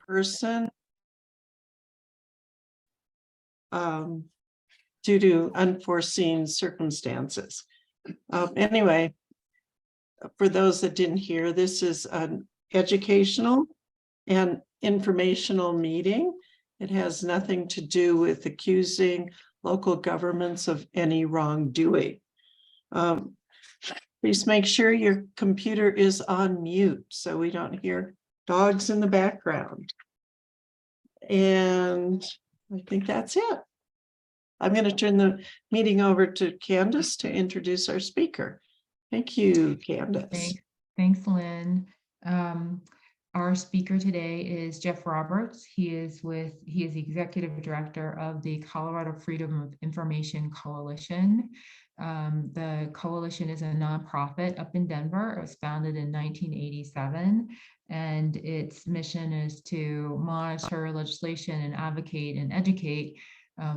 person due to unforeseen circumstances. Anyway, for those that didn't hear, this is an educational and informational meeting. It has nothing to do with accusing local governments of any wrongdoing. Please make sure your computer is on mute so we don't hear dogs in the background. And I think that's it. I'm going to turn the meeting over to Candace to introduce our speaker. Thank you, Candace. Thanks, Lynn. Our speaker today is Jeff Roberts. He is the executive director of the Colorado Freedom of Information Coalition. The coalition is a nonprofit up in Denver. It was founded in 1987, and its mission is to monitor legislation and advocate and educate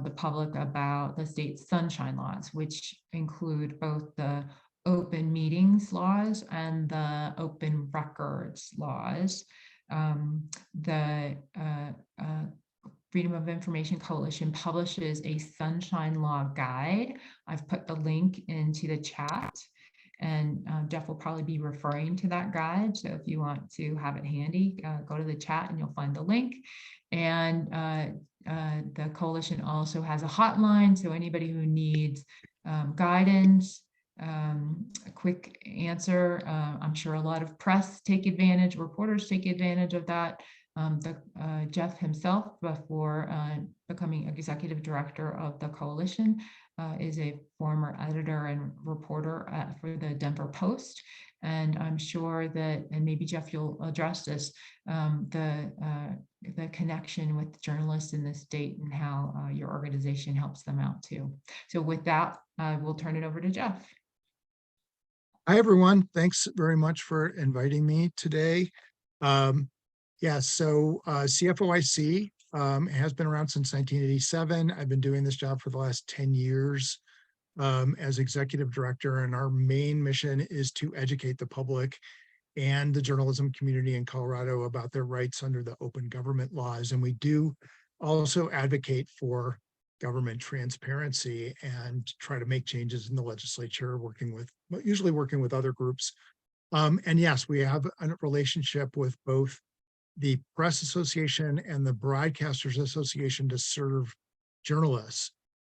the public about the state's sunshine laws, which include both the open meetings laws and the open records laws. The Freedom of Information Coalition publishes a sunshine law guide. I've put the link into the chat, and Jeff will probably be referring to that guide. So if you want to have it handy, go to the chat and you'll find the link. And the coalition also has a hotline. So anybody who needs guidance, a quick answer. I'm sure a lot of press take advantage, reporters take advantage of that. Jeff himself, before becoming executive director of the coalition, is a former editor and reporter for the Denver Post. And I'm sure that, and maybe Jeff, you'll address this, the connection with journalists in the state and how your organization helps them out too. So with that, we'll turn it over to Jeff. Hi, everyone. Thanks very much for inviting me today. CFOIC has been around since 1987. I've been doing this job for the last 10 years as executive director, and our main mission is to educate the public and the journalism community in Colorado about their rights under the open government laws. And we do also advocate for government transparency and try to make changes in the legislature, usually working with other groups. And yes, we have a relationship with both the Press Association and the Broadcasters Association to serve journalists.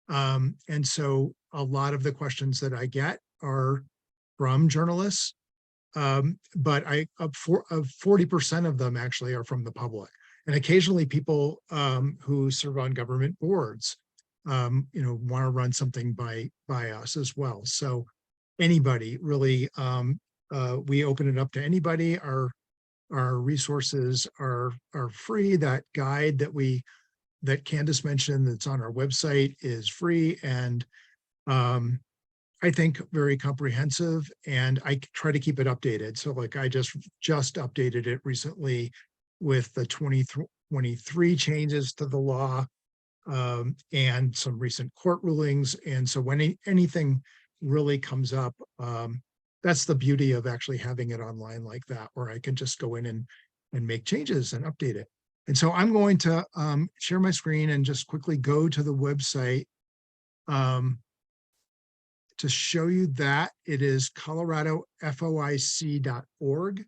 And so a lot of the questions that I get are from journalists, but 40% of them actually are from the public. And occasionally people who serve on government boards want to run something by us as well. So anybody really, we open it up to anybody. Our resources are free. That guide that Candace mentioned that's on our website is free, and I think very comprehensive, and I try to keep it updated. So like I just updated it recently with the 2023 changes to the law and some recent court rulings. And so when anything really comes up, that's the beauty of actually having it online like that, where I can just go in and make changes and update it. And so I'm going to share my screen and just quickly go to the website to show you that. It is coloradofoic.org.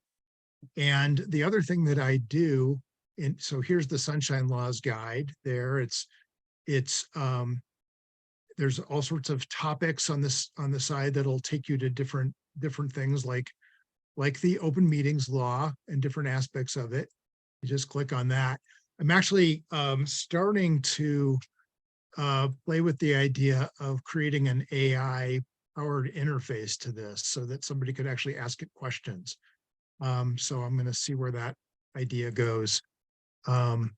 And the other thing that I do, so here's the Sunshine Laws guide there. There's all sorts of topics on the side that'll take you to different things like the open meetings law and different aspects of it. You just click on that. I'm actually starting to play with the idea of creating an AI powered interface to this so that somebody could actually ask it questions. So I'm going to see where that idea goes and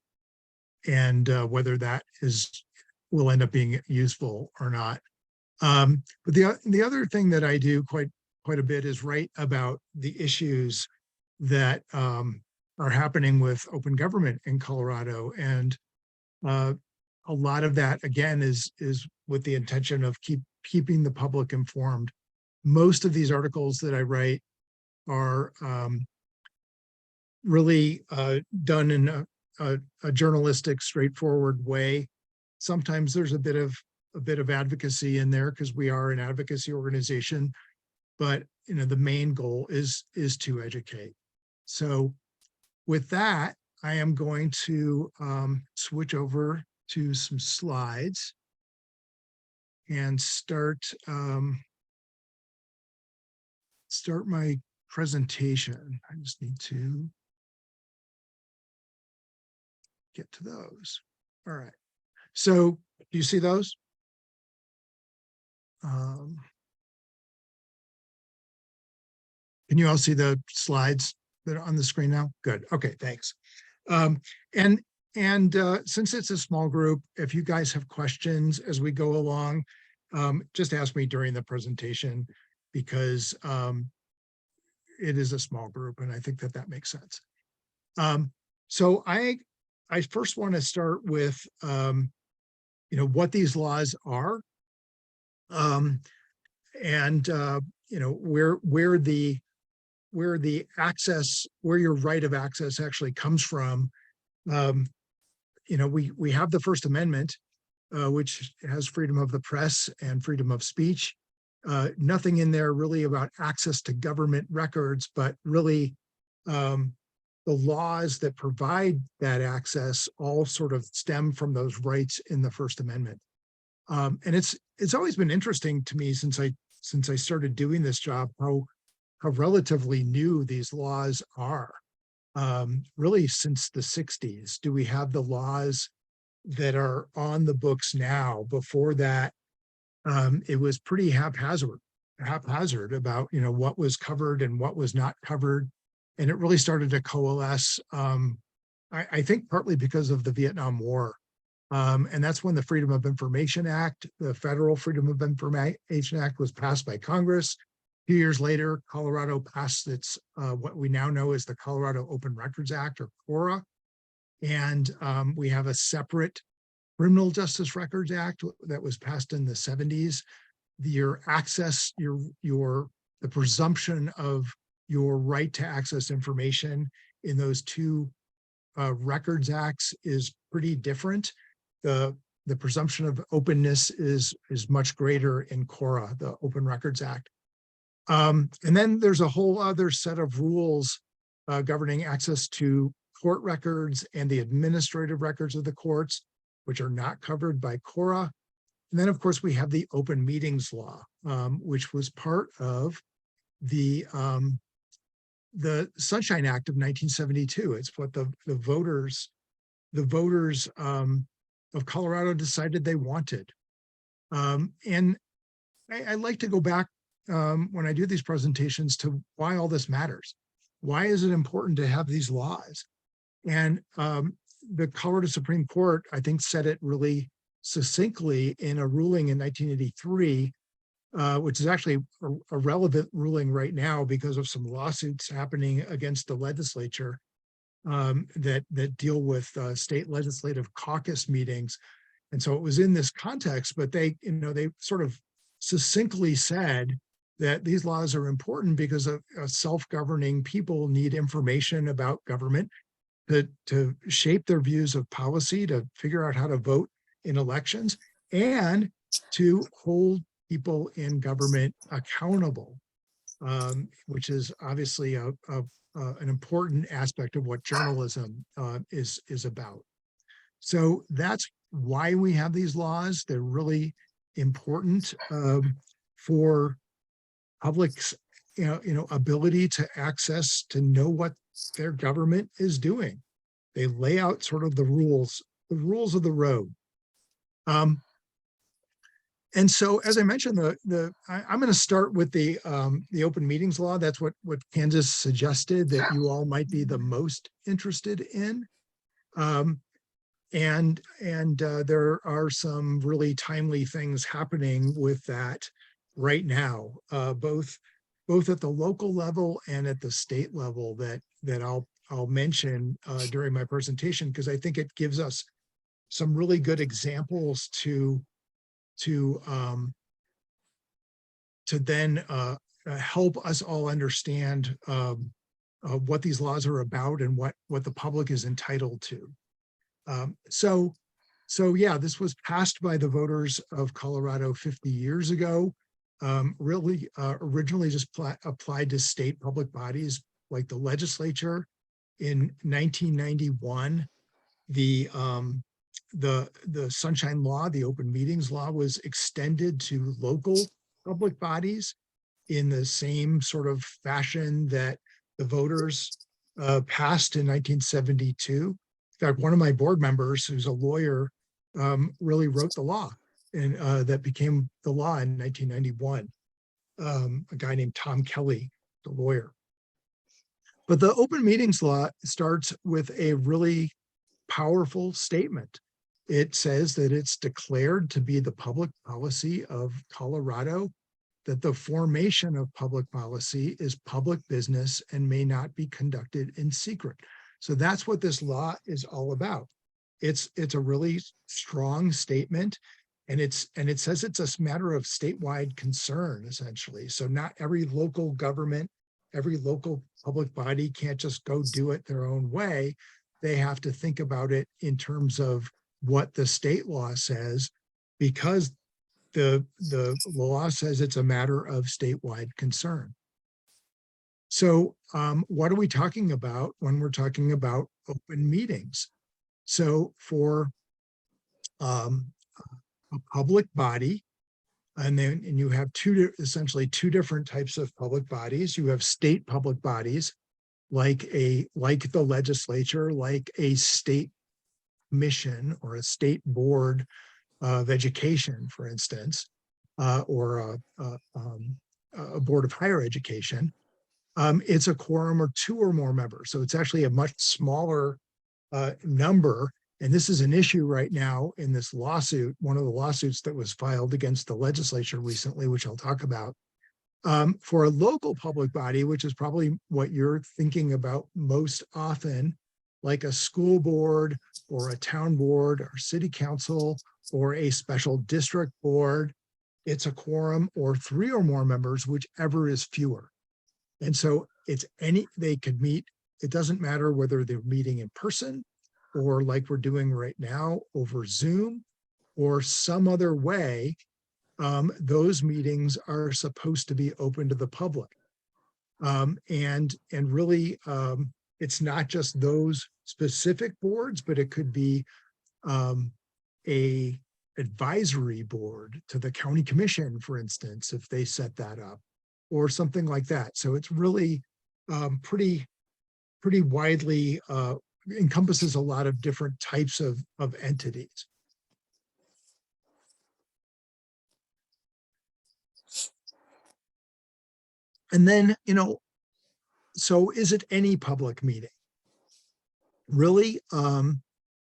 whether that will end up being useful or not. But the other thing that I do quite a bit is write about the issues that are happening with open government in Colorado. And a lot of that, again, is with the intention of keeping the public informed. Most of these articles that I write are really done in a journalistic, straightforward way. Sometimes there's a bit of advocacy in there because we are an advocacy organization, but the main goal is to educate. So with that, I am going to switch over to some slides and start my presentation. I just need to get to those. All right. So do you see those? Can you all see the slides that are on the screen now? Good. Okay, thanks. And since it's a small group, if you guys have questions as we go along, just ask me during the presentation because it is a small group, and I think that makes sense. So I first want to start with what these laws are, and where the access, where your right of access actually comes from. We have the First Amendment, which has freedom of the press and freedom of speech. Nothing in there really about access to government records, but really the laws that provide that access all sort of stem from those rights in the First Amendment. And it's always been interesting to me since I started doing this job, how relatively new these laws are. Really since the 60s, do we have the laws that are on the books now? Before that, it was pretty haphazard about, what was covered and what was not covered. And it really started to coalesce, I think partly because of the Vietnam War. And that's when the Freedom of Information Act, the Federal Freedom of Information Act, was passed by Congress. A few years later, Colorado passed its what we now know as the Colorado Open Records Act, or CORA. And we have a separate Criminal Justice Records Act that was passed in the 70s. Your access, the presumption of your right to access information in those two records acts is pretty different. The presumption of openness is much greater in CORA, the Open Records Act. And then there's a whole other set of rules governing access to court records and the administrative records of the courts, which are not covered by CORA. And then, of course, we have the Open Meetings Law, which was part of the Sunshine Act of 1972. It's what the voters of Colorado decided they wanted. And I like to go back when I do these presentations to why all this matters. Why is it important to have these laws? And the Colorado Supreme Court, I think, said it really succinctly in a ruling in 1983, which is actually a relevant ruling right now because of some lawsuits happening against the legislature that deal with state legislative caucus meetings. And so it was in this context, but they sort of succinctly said that these laws are important because self-governing people need information about government to shape their views of policy, to figure out how to vote in elections, and to hold people in government accountable, which is obviously an important aspect of what journalism is about. So that's why we have these laws. They're really important for public's ability to access, to know what their government is doing. They lay out sort of the rules of the road. And so, as I mentioned, I'm going to start with the Open Meetings Law. That's what Kansas suggested that you all might be the most interested in. And there are some really timely things happening with that right now, both at the local level and at the state level that I'll mention during my presentation, because I think it gives us some really good examples to then help us all understand what these laws are about and what the public is entitled to. So yeah, this was passed by the voters of Colorado 50 years ago. Really originally just applied to state public bodies like the legislature. In 1991, the Sunshine Law, the Open Meetings Law, was extended to local public bodies in the same sort of fashion that the voters passed in 1972. In fact, one of my board members, who's a lawyer, really wrote the law, and that became the law in 1991. A guy named Tom Kelly, the lawyer. But the Open Meetings Law starts with a really powerful statement. It says that it's declared to be the public policy of Colorado that the formation of public policy is public business and may not be conducted in secret. So that's what this law is all about. It's a really strong statement, and it says it's a matter of statewide concern, essentially. So not every local government, every local public body can't just go do it their own way. They have to think about it in terms of what the state law says, because the law says it's a matter of statewide concern. So what are we talking about when we're talking about open meetings? So for a public body, and you have essentially two different types of public bodies. You have state public bodies, like the legislature, like a state commission or a state board of education, for instance, or a board of higher education. It's a quorum or two or more members. So it's actually a much smaller number. And this is an issue right now in this lawsuit, one of the lawsuits that was filed against the legislature recently, which I'll talk about. For a local public body, which is probably what you're thinking about most often, like a school board or a town board or city council or a special district board, it's a quorum or three or more members, whichever is fewer. And so they could meet, it doesn't matter whether they're meeting in person or like we're doing right now over Zoom or some other way. Those meetings are supposed to be open to the public. And really, it's not just those specific boards, but it could be a advisory board to the county commission, for instance, if they set that up, or something like that. So it's really pretty widely encompasses a lot of different types of entities. And then, so is it any public meeting? Really,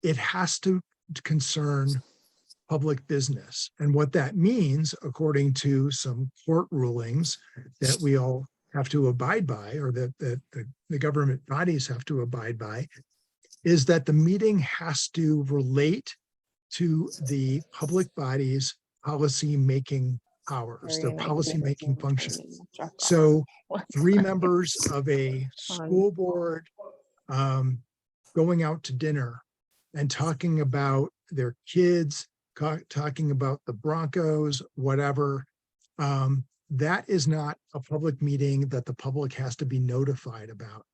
it has to concern public business. And what that means, according to some court rulings that we all have to abide by, or that the government bodies have to abide by, is that the meeting has to relate to the public body's policy-making powers, their policy-making function. So 3 members of a school board going out to dinner and talking about their kids, talking about the Broncos, whatever, that is not a public meeting that the public has to be notified about.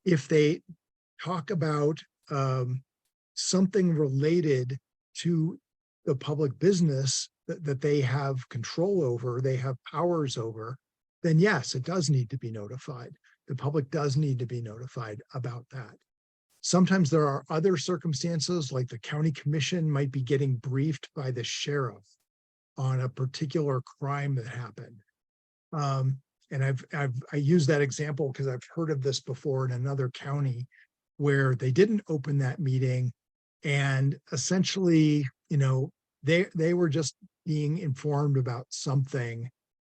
If they talk about something related to the public business that they have control over, they have powers over, then yes, it does need to be notified. The public does need to be notified about that. Sometimes there are other circumstances, like the county commission might be getting briefed by the sheriff on a particular crime that happened. And I use that example because I've heard of this before in another county where they didn't open that meeting, and essentially, they were just being informed about something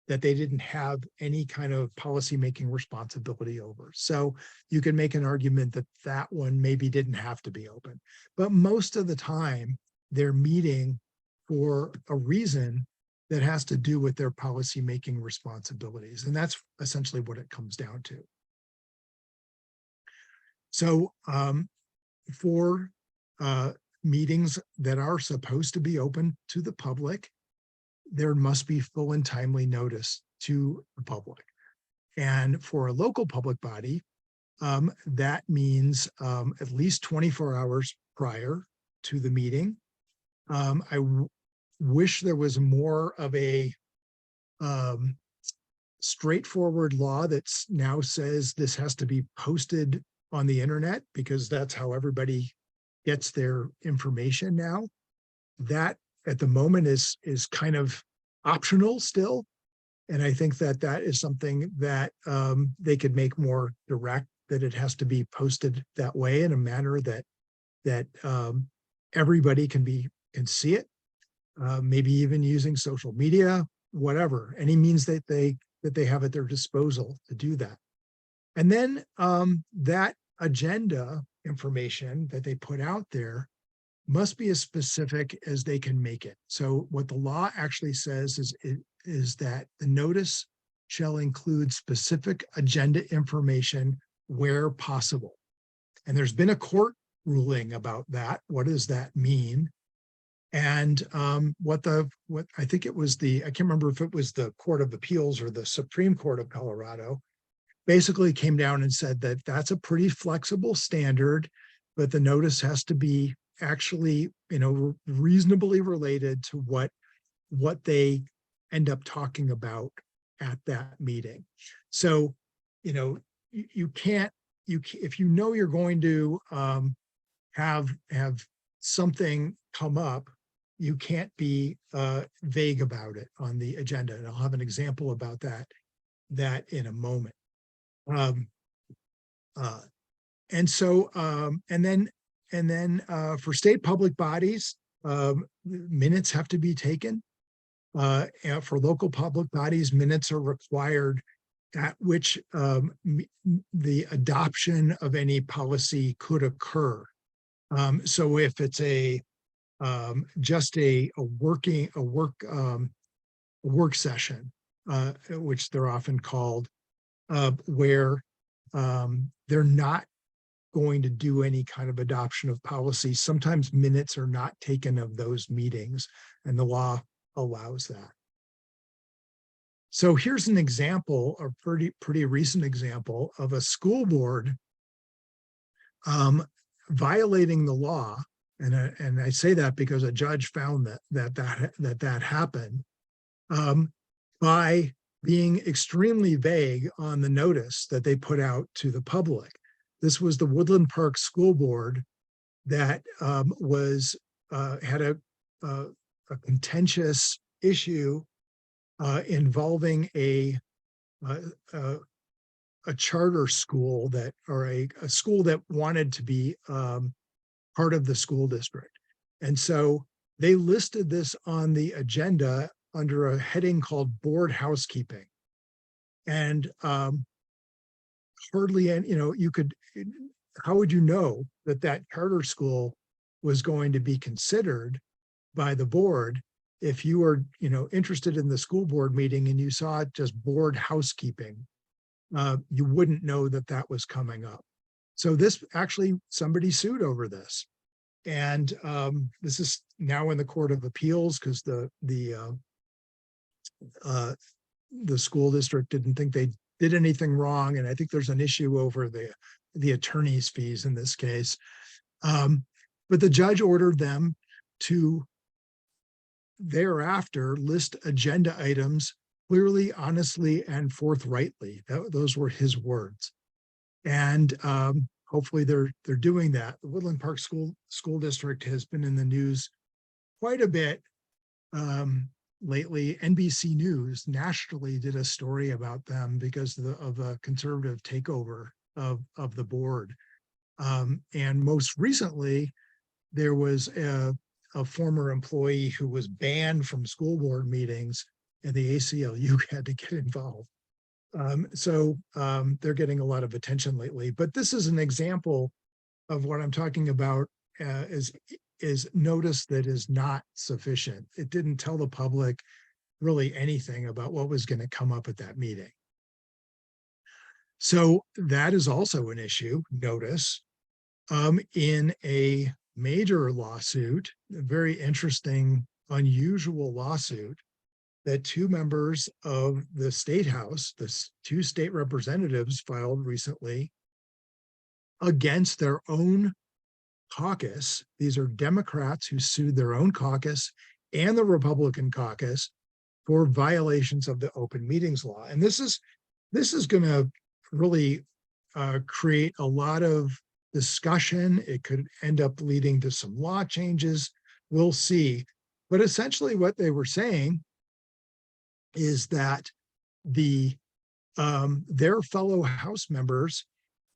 that they didn't have any kind of policymaking responsibility over. So you can make an argument that that one maybe didn't have to be open. But most of the time, they're meeting for a reason that has to do with their policymaking responsibilities. And that's essentially what it comes down to. So for meetings that are supposed to be open to the public, there must be full and timely notice to the public. And for a local public body, that means at least 24 hours prior to the meeting. I wish there was more of a straightforward law that's now says this has to be posted on the internet, because that's how everybody gets their information now. That at the moment is kind of optional still. And I think that that is something that they could make more direct, that it has to be posted that way in a manner that everybody can see it. Maybe even using social media, whatever, any means that they have at their disposal to do that. And then that agenda information that they put out there must be as specific as they can make it. So what the law actually says is that the notice shall include specific agenda information where possible. And there's been a court ruling about that. What does that mean? And what I think it was I can't remember if it was the Court of Appeals or the Supreme Court of Colorado, basically came down and said that that's a pretty flexible standard, but the notice has to be actually, reasonably related to what they end up talking about at that meeting. So, you can't, if you're going to have something come up, you can't be vague about it on the agenda. And I'll have an example about that in a moment. And then for state public bodies, minutes have to be taken. And for local public bodies, minutes are required at which the adoption of any policy could occur. So if it's just a work session, which they're often called, where they're not going to do any kind of adoption of policy. Sometimes minutes are not taken of those meetings, and the law allows that. So here's an example, a pretty recent example of a school board violating the law. And I say that because a judge found that happened by being extremely vague on the notice that they put out to the public. This was the Woodland Park School Board that had a contentious issue involving a charter school or a school that wanted to be part of the school district. And so they listed this on the agenda under a heading called board housekeeping. And hardly, how would you know that charter school was going to be considered by the board if you were, interested in the school board meeting and you saw it just board housekeeping? You wouldn't know that was coming up. So this actually, somebody sued over this. And this is now in the Court of Appeals because the school district didn't think they did anything wrong. And I think there's an issue over the attorney's fees in this case. But the judge ordered them to thereafter list agenda items clearly, honestly, and forthrightly. Those were his words. And hopefully they're doing that. The Woodland Park School District has been in the news quite a bit lately. NBC News nationally did a story about them because of a conservative takeover of the board. And most recently, there was a former employee who was banned from school board meetings, and the ACLU had to get involved. So they're getting a lot of attention lately. But this is an example of what I'm talking about is notice that is not sufficient. It didn't tell the public really anything about what was going to come up at that meeting. So that is also an issue, notice. in a major lawsuit, a very interesting, unusual lawsuit, that two members of the state house, two state representatives, filed recently against their own caucus. These are Democrats who sued their own caucus and the Republican caucus for violations of the open meetings law. And this is going to really create a lot of discussion. It could end up leading to some law changes. We'll see. But essentially what they were saying is that their fellow House members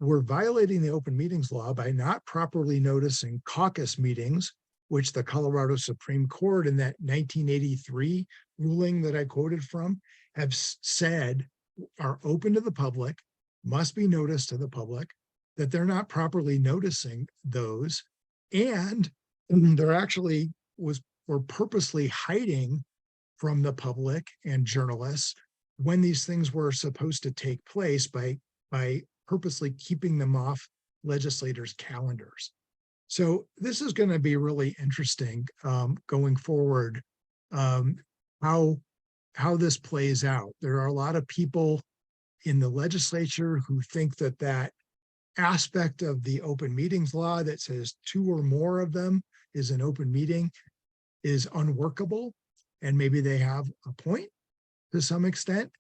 were violating the open meetings law by not properly noticing caucus meetings, which the Colorado Supreme Court in that 1983 ruling that I quoted from have said are open to the public, must be noticed to the public, that they're not properly noticing those. And they're actually were purposely hiding from the public and journalists when these things were supposed to take place by purposely keeping them off legislators' calendars. So this is going to be really interesting going forward, how this plays out. There are a lot of people in the legislature who think that aspect of the open meetings law that says two or more of them is an open meeting is unworkable. And maybe they have a point to some extent,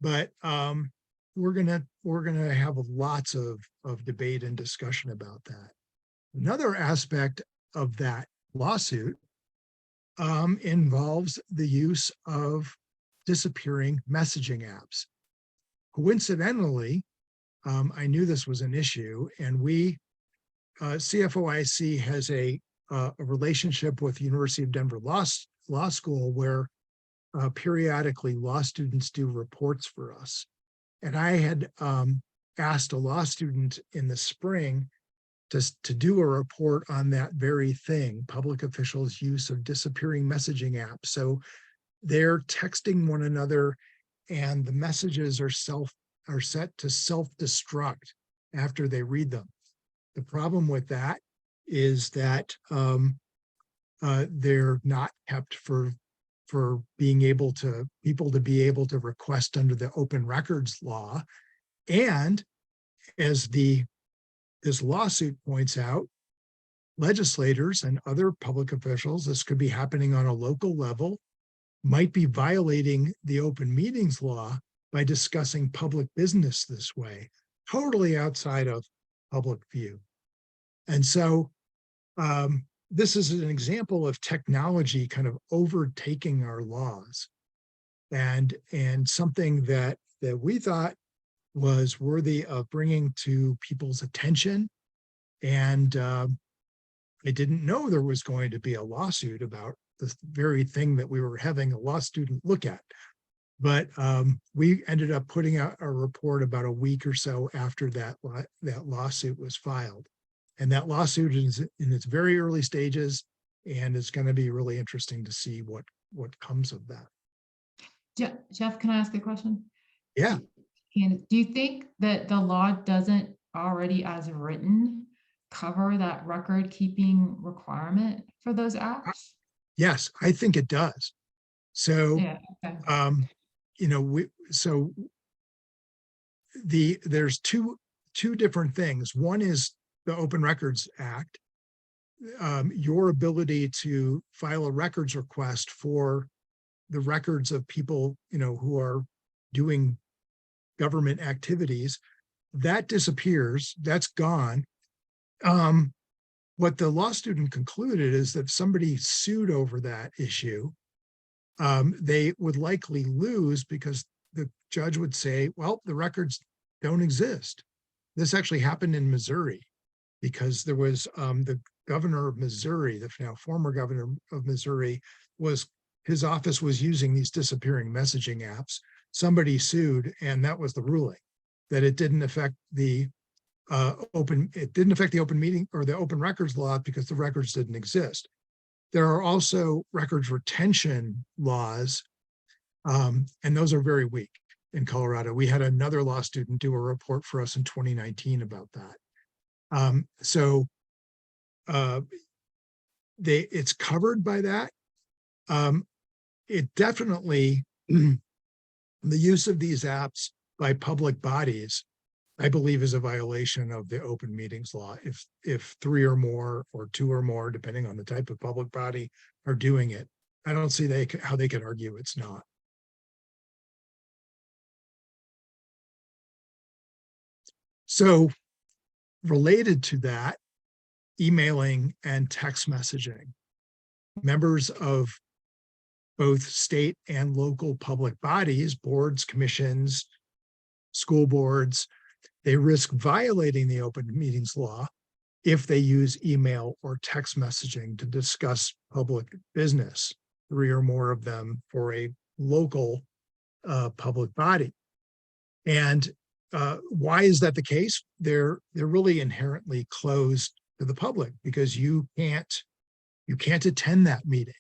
but we're gonna have lots of debate and discussion about that. Another aspect of that lawsuit involves the use of disappearing messaging apps. Coincidentally, I knew this was an issue, and CFOIC has a relationship with the University of Denver Law School where periodically law students do reports for us. And I had asked a law student in the spring to do a report on that very thing, public officials' use of disappearing messaging apps. So they're texting one another and the messages are set to self-destruct after they read them. The problem with that is that they're not kept for people to be able to request under the open records law. And as this lawsuit points out, legislators and other public officials, this could be happening on a local level, might be violating the open meetings law by discussing public business this way, totally outside of public view. And so this is an example of technology kind of overtaking our laws, and something that we thought was worthy of bringing to people's attention. And I didn't know there was going to be a lawsuit about the very thing that we were having a law student look at. But we ended up putting out a report about a week or so after that lawsuit was filed. And that lawsuit is in its very early stages, and it's going to be really interesting to see what comes of that. Jeff, can I ask a question? Yeah. And do you think that the law doesn't already, as written, cover that record keeping requirement for those apps? Yes, I think it does. So, Yeah, okay. There's two different things. One is the Open Records Act, your ability to file a records request for the records of people, who are doing government activities, that disappears, that's gone. What the law student concluded is that if somebody sued over that issue, they would likely lose because the judge would say, well, the records don't exist. This actually happened in Missouri because there was the governor of Missouri, the former governor of Missouri, his office was using these disappearing messaging apps. Somebody sued, and that was the ruling, that it didn't affect the open meeting or the open records law because the records didn't exist. There are also records retention laws, and those are very weak in Colorado. We had another law student do a report for us in 2019 about that. So it's covered by that. It definitely, the use of these apps by public bodies, I believe, is a violation of the open meetings law. If three or more or two or more, depending on the type of public body, are doing it, I don't see how they could argue it's not. So related to that, emailing and text messaging. Members of both state and local public bodies, boards, commissions, school boards, they risk violating the open meetings law if they use email or text messaging to discuss public business, three or more of them for a local public body. And why is that the case? They're really inherently closed to the public because you can't attend that meeting.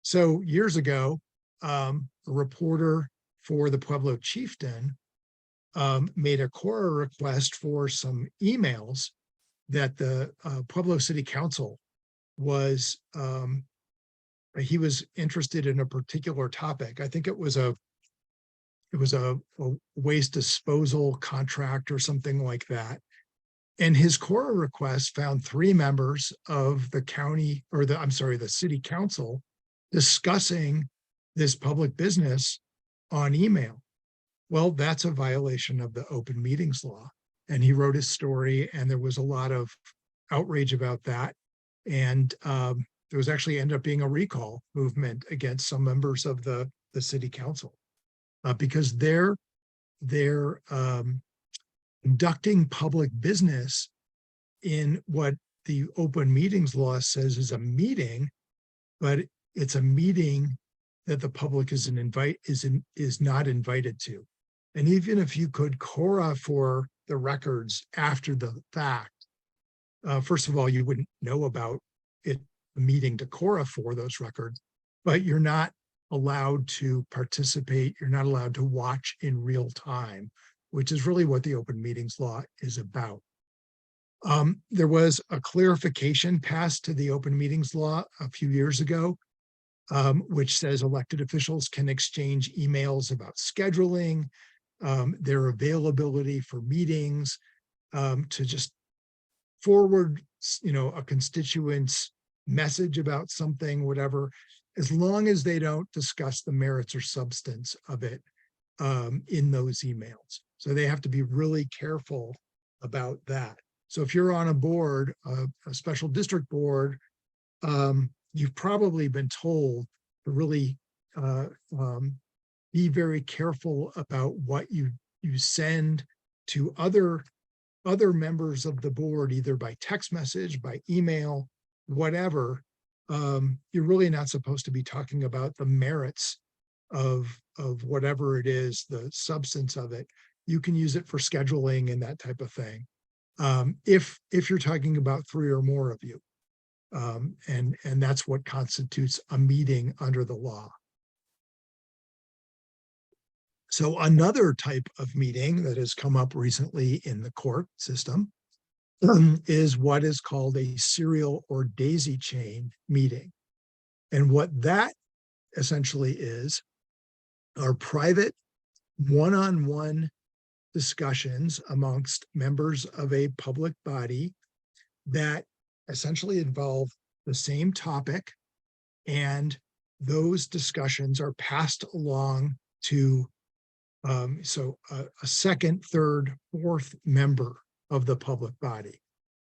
So years ago, a reporter for the Pueblo Chieftain made a Cora request for some emails that the Pueblo City Council was, he was interested in a particular topic. I think it was a waste disposal contract or something like that. And his Cora request found 3 members of the county, or the city council, discussing this public business on email. Well, that's a violation of the open meetings law. And he wrote his story, and there was a lot of outrage about that. And there was actually ended up being a recall movement against some members of the city council because they're conducting public business in what the open meetings law says is a meeting, but it's a meeting that the public is not invited to. And even if you could Cora for the records after the fact, first of all, you wouldn't know about it, the meeting to Cora for those records, but you're not allowed to participate. You're not allowed to watch in real time, which is really what the open meetings law is about. There was a clarification passed to the open meetings law a few years ago, which says elected officials can exchange emails about scheduling, their availability for meetings, to just forward, a constituent's message about something, whatever, as long as they don't discuss the merits or substance of it in those emails. So they have to be really careful about that. So if you're on a board, a special district board, you've probably been told to really be very careful about what you send to other members of the board, either by text message, by email, whatever. You're really not supposed to be talking about the merits of whatever it is, the substance of it. You can use it for scheduling and that type of thing. If you're talking about 3 or more of you. And that's what constitutes a meeting under the law. So another type of meeting that has come up recently in the court system is what is called a serial or daisy chain meeting. And what that essentially is are private one-on-one discussions amongst members of a public body that essentially involve the same topic, and those discussions are passed along to a second, third, fourth member of the public body.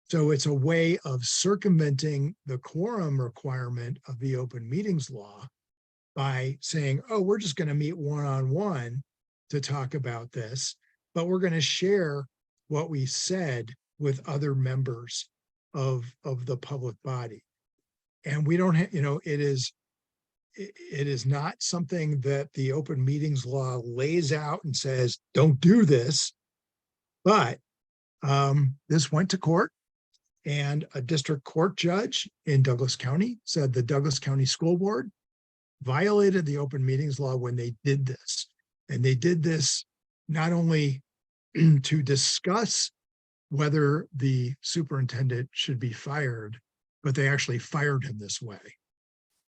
So it's a way of circumventing the quorum requirement of the open meetings law by saying, oh, we're just going to meet one-on-one to talk about this, but we're going to share what we said with other members of the public body. And we don't have, it is not something that the open meetings law lays out and says, don't do this. But this went to court, and a district court judge in Douglas County said the Douglas County School Board violated the open meetings law when they did this. And they did this not only to discuss whether the superintendent should be fired, but they actually fired him this way.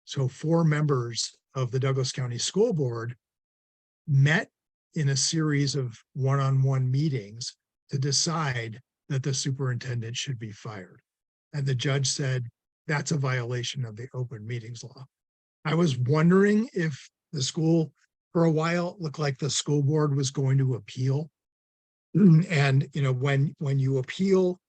So 4 members of the Douglas County School Board met in a series of one-on-one meetings to decide that the superintendent should be fired. And the judge said, that's a violation of the open meetings law. I was wondering if the school, for a while, it looked like the school board was going to appeal. And, when you appeal,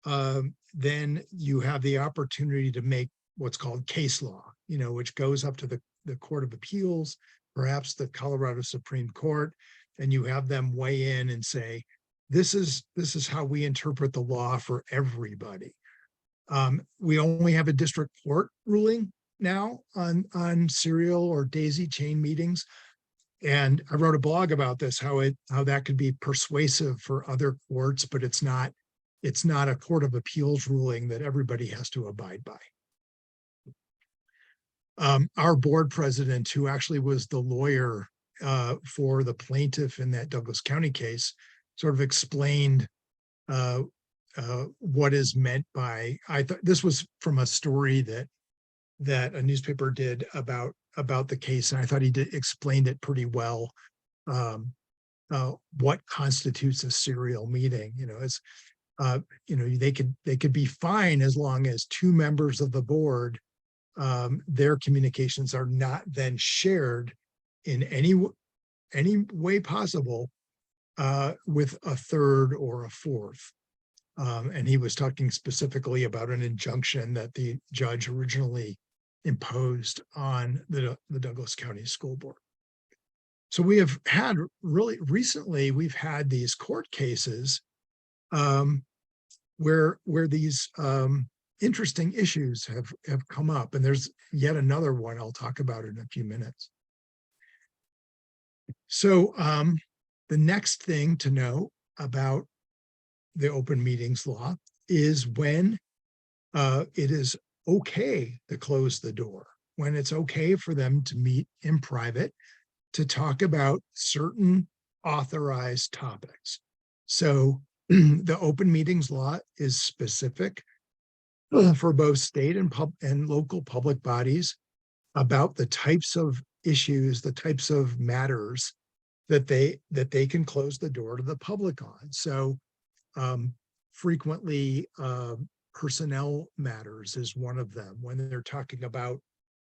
then you have the opportunity to make what's called case law, which goes up to the Court of Appeals, perhaps the Colorado Supreme Court, and you have them weigh in and say, this is how we interpret the law for everybody. We only have a district court ruling now on serial or daisy chain meetings. And I wrote a blog about this, how that could be persuasive for other courts, but it's not a Court of Appeals ruling that everybody has to abide by. Our board president, who actually was the lawyer for the plaintiff in that Douglas County case, sort of explained what is meant by, I thought this was from a story that a newspaper did about the case, and I thought he explained it pretty well. What constitutes a serial meeting? They could be fine as long as 2 members of the board, their communications are not then shared in any way possible with a third or a fourth. And he was talking specifically about an injunction that the judge originally imposed on the Douglas County School Board. So we have had really recently, we've had these court cases where these interesting issues have come up, and there's yet another one I'll talk about in a few minutes. So the next thing to know about the open meetings law is when it is okay to close the door, when it's okay for them to meet in private to talk about certain authorized topics. So the open meetings law is specific for both state and local public bodies about the types of issues, the types of matters that they can close the door to the public on. So frequently personnel matters is one of them, when they're talking about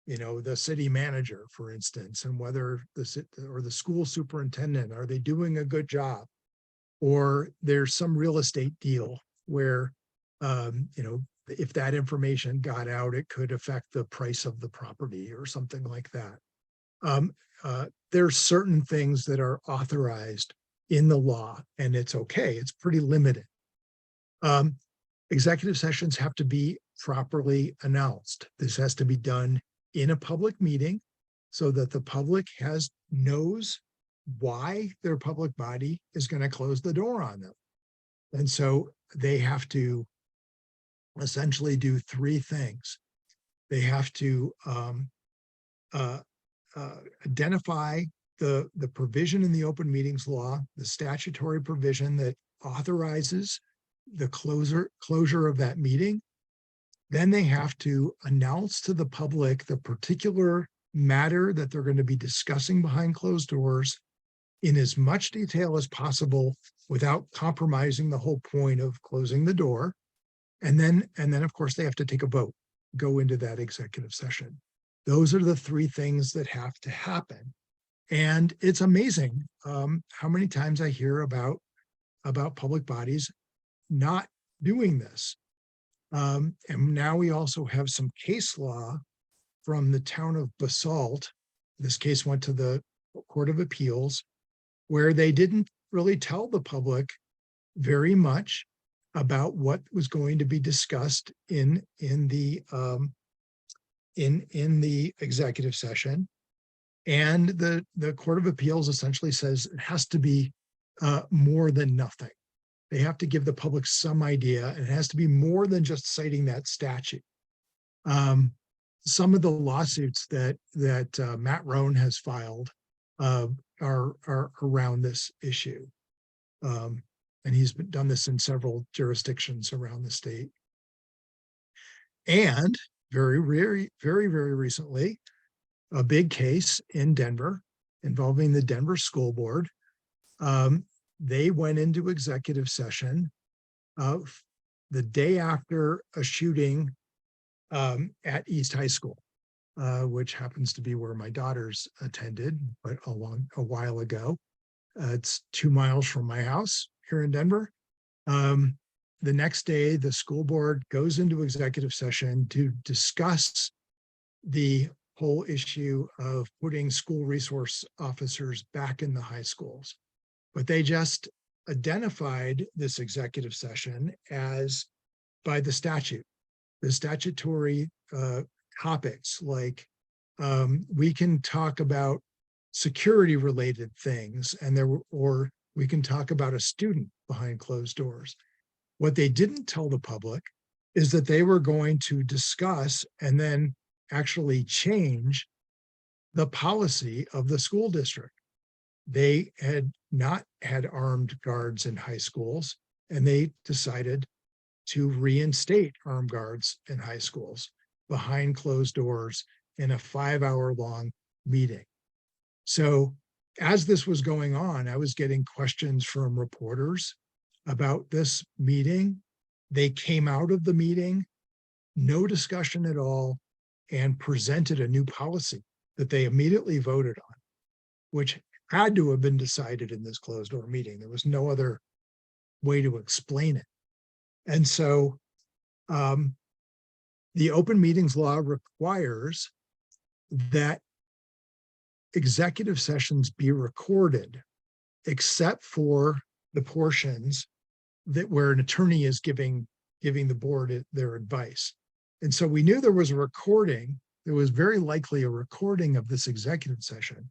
the city manager, for instance, and whether the school superintendent, are they doing a good job? Or there's some real estate deal where if that information got out, it could affect the price of the property or something like that. There's certain things that are authorized in the law, and it's okay. It's pretty limited. Executive sessions have to be properly announced. This has to be done in a public meeting so that the public knows why their public body is going to close the door on them. And so they have to essentially do 3 things. They have to identify the provision in the open meetings law, the statutory provision that authorizes the closure of that meeting. Then they have to announce to the public the particular matter that they're going to be discussing behind closed doors in as much detail as possible without compromising the whole point of closing the door. And then of course they have to take a vote, go into that executive session. Those are the 3 things that have to happen. And it's amazing how many times I hear about public bodies not doing this. And now we also have some case law from the town of Basalt. This case went to the Court of Appeals, where they didn't really tell the public very much about what was going to be discussed in the executive session. And the Court of Appeals essentially says it has to be more than nothing. They have to give the public some idea, and it has to be more than just citing that statute. Some of the lawsuits that Matt Rohn has filed are around this issue. And he's done this in several jurisdictions around the state. And very recently, a big case in Denver involving the Denver School Board. They went into executive session the day after a shooting at East High School, which happens to be where my daughters attended, but a while ago. It's 2 miles from my house here in Denver. The next day, the school board goes into executive session to discuss the whole issue of putting school resource officers back in the high schools. But they just identified this executive session as by the statute, the statutory topics like we can talk about security related things or we can talk about a student behind closed doors. What they didn't tell the public is that they were going to discuss and then actually change the policy of the school district. They had not had armed guards in high schools, and they decided to reinstate armed guards in high schools behind closed doors in a 5-hour-long meeting. So as this was going on, I was getting questions from reporters about this meeting. They came out of the meeting, no discussion at all, and presented a new policy that they immediately voted on, which had to have been decided in this closed door meeting. There was no other way to explain it. And so the open meetings law requires that executive sessions be recorded, except for the portions that where an attorney is giving the board their advice. And so we knew there was a recording. There was very likely a recording of this executive session.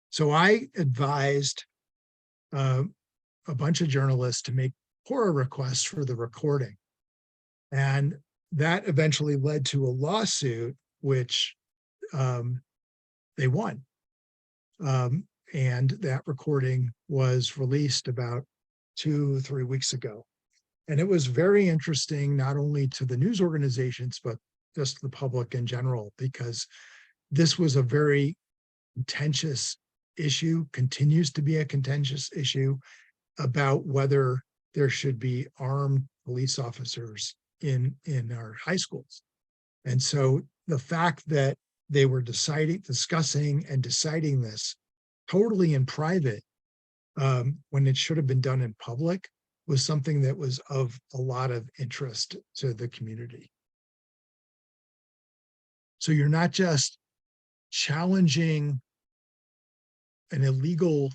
So I advised a bunch of journalists to make FOIA requests for the recording. And that eventually led to a lawsuit, which they won. And that recording was released about 2-3 weeks ago. And it was very interesting, not only to the news organizations, but just the public in general, because this was a very contentious issue, continues to be a contentious issue about whether there should be armed police officers in our high schools. And so the fact that they were discussing and deciding this totally in private when it should have been done in public was something that was of a lot of interest to the community. So you're not just challenging an illegal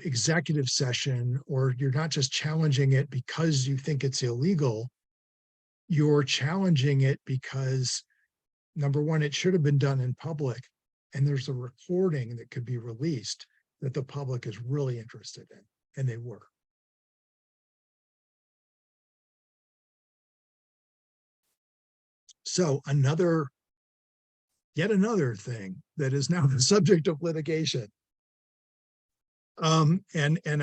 executive session, or you're not just challenging it because you think it's illegal. You're challenging it because, number one, it should have been done in public, and there's a recording that could be released that the public is really interested in, and they were. So yet another thing that is now the subject of litigation. And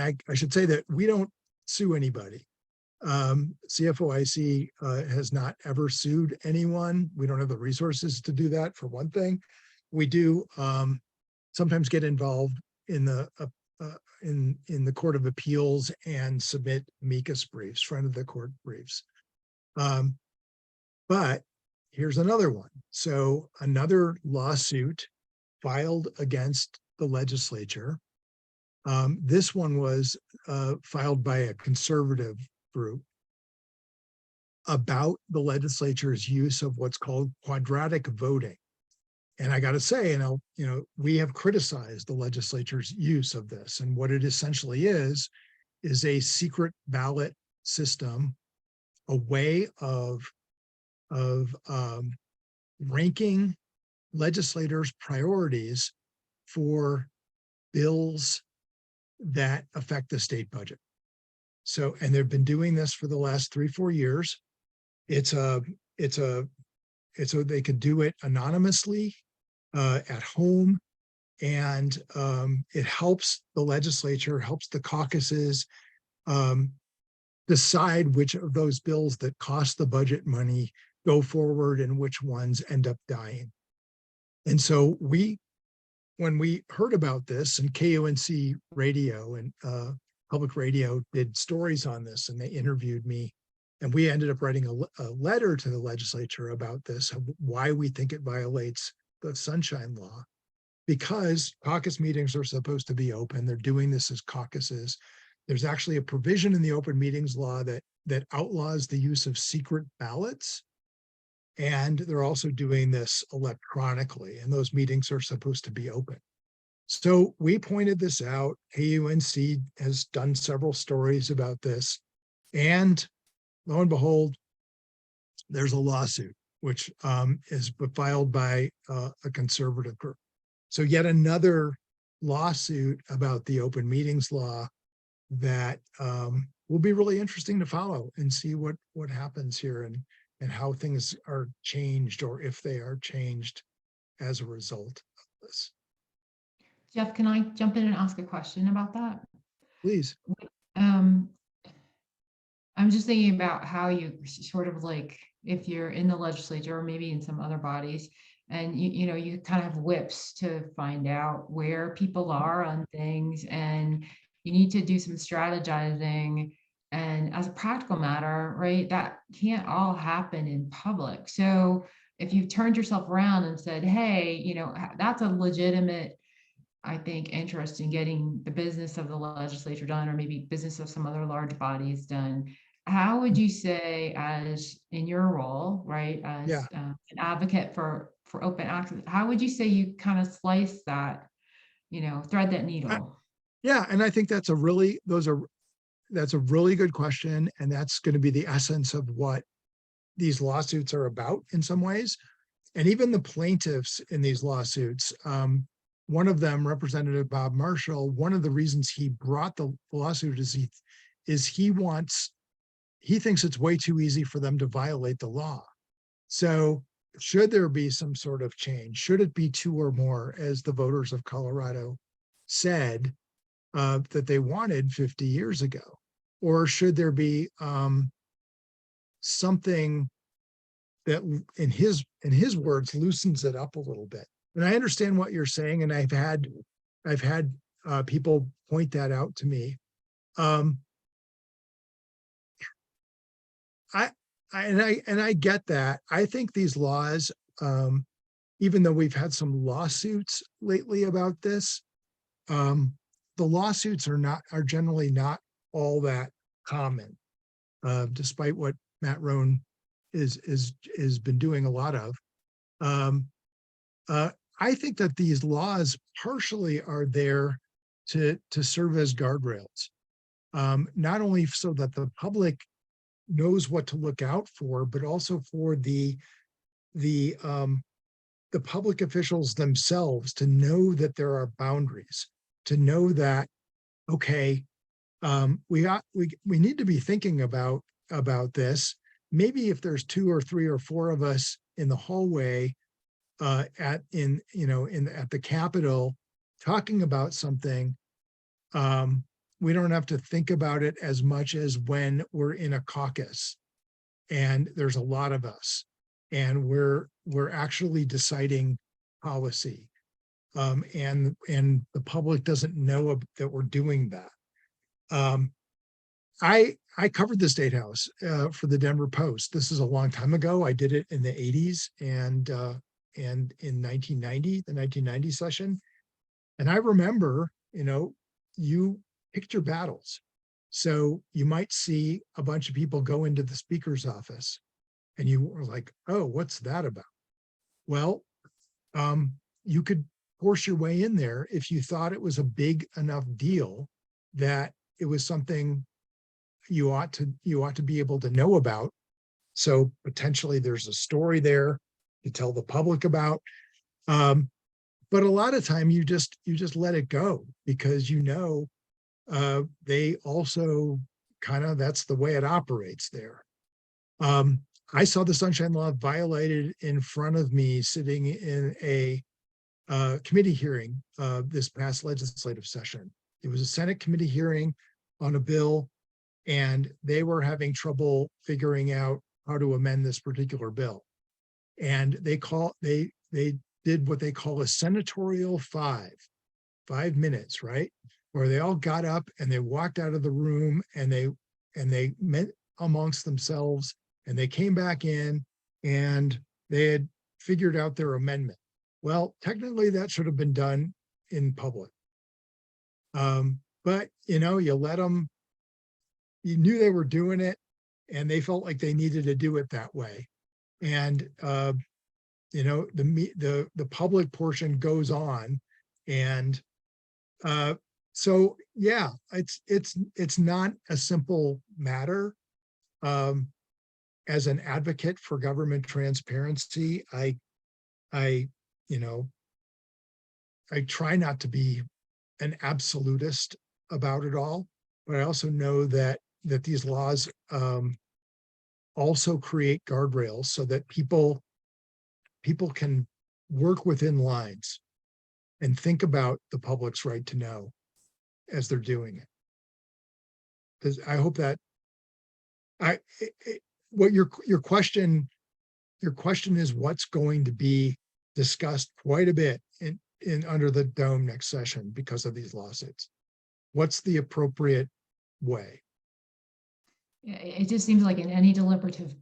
I should say that we don't sue anybody. CFOIC has not ever sued anyone. We don't have the resources to do that, for one thing. We do sometimes get involved in the Court of Appeals and submit amicus briefs, friend of the court briefs. But here's another one. So another lawsuit filed against the legislature. This one was filed by a conservative group about the legislature's use of what's called quadratic voting. And I got to say, we have criticized the legislature's use of this. And what it essentially is a secret ballot system, a way of ranking legislators' priorities for bills that affect the state budget. So, and they've been doing this for the last 3-4 years. It's they could do it anonymously at home. And it helps the legislature, helps the caucuses um, decide which of those bills that cost the budget money go forward and which ones end up dying. And so when we heard about this, and KUNC radio and public radio did stories on this, and they interviewed me, and we ended up writing a letter to the legislature about this, of why we think it violates the Sunshine Law, because caucus meetings are supposed to be open. They're doing this as caucuses. There's actually a provision in the open meetings law that outlaws the use of secret ballots. And they're also doing this electronically, and those meetings are supposed to be open. So we pointed this out. KUNC has done several stories about this. And lo and behold, there's a lawsuit, which is filed by a conservative group. So yet another lawsuit about the open meetings law that will be really interesting to follow and see what happens here and how things are changed, or if they are changed as a result of this. Jeff, can I jump in and ask a question about that? Please. Um, I'm just thinking about how you sort of like, if you're in the legislature or maybe in some other bodies, and you know, you kind of have whips to find out where people are on things, and you need to do some strategizing. And as a practical matter, right, that can't all happen in public. So if you've turned yourself around and said, hey, you know, that's a legitimate, I think, interest in getting the business of the legislature done, or maybe business of some other large bodies done. How would you say, as in your role, right, as Yeah. an advocate for open access, how would you say you kind of slice that, you know, thread that needle? Yeah, and I think that's a really good question, and that's going to be the essence of what these lawsuits are about in some ways. And even the plaintiffs in these lawsuits, one of them, Representative Bob Marshall, one of the reasons he brought the lawsuit is he thinks it's way too easy for them to violate the law. So should there be some sort of change? Should it be 2 or more, as the voters of Colorado said that they wanted 50 years ago? Or should there be something that, in his words, loosens it up a little bit? And I understand what you're saying, and I've had people point that out to me. I get that. I think these laws, even though we've had some lawsuits lately about this, the lawsuits are generally not all that common, despite what Matt Rohn is been doing a lot of. I think that these laws partially are there to serve as guardrails, not only so that the public knows what to look out for, but also for the public officials themselves to know that there are boundaries, to know that, okay, we need to be thinking about this. Maybe if there's 2 or 3 or 4 of us in the hallway at the Capitol talking about something, we don't have to think about it as much as when we're in a caucus and there's a lot of us and we're actually deciding policy, and the public doesn't know that we're doing that. I covered the State House for the Denver Post. This is a long time ago. I did it in the 80s and in 1990, the 1990 session. And I remember, you picked your battles. So you might see a bunch of people go into the speaker's office and you were like, oh, what's that about? Well, you could force your way in there if you thought it was a big enough deal that it was something you ought to be able to know about. So potentially there's a story there to tell the public about. But a lot of time you just let it go because they also kind of, that's the way it operates there. I saw the Sunshine Law violated in front of me sitting in a committee hearing this past legislative session. It was a Senate committee hearing on a bill, and they were having trouble figuring out how to amend this particular bill. And they did what they call a senatorial 5 minutes, right? Where they all got up and they walked out of the room and they met amongst themselves, and they came back in and they had figured out their amendment. Well, technically that should have been done in public. But you let them, you knew they were doing it and they felt like they needed to do it that way. And the public portion goes on. And so yeah, it's not a simple matter. As an advocate for government transparency, I try not to be an absolutist about it all, but I also know that these laws also create guardrails so that people can work within lines and think about the public's right to know as they're doing it. Because I hope that what your question is what's going to be discussed quite a bit in under the dome next session because of these lawsuits. What's the appropriate way? It just seems like in any deliberative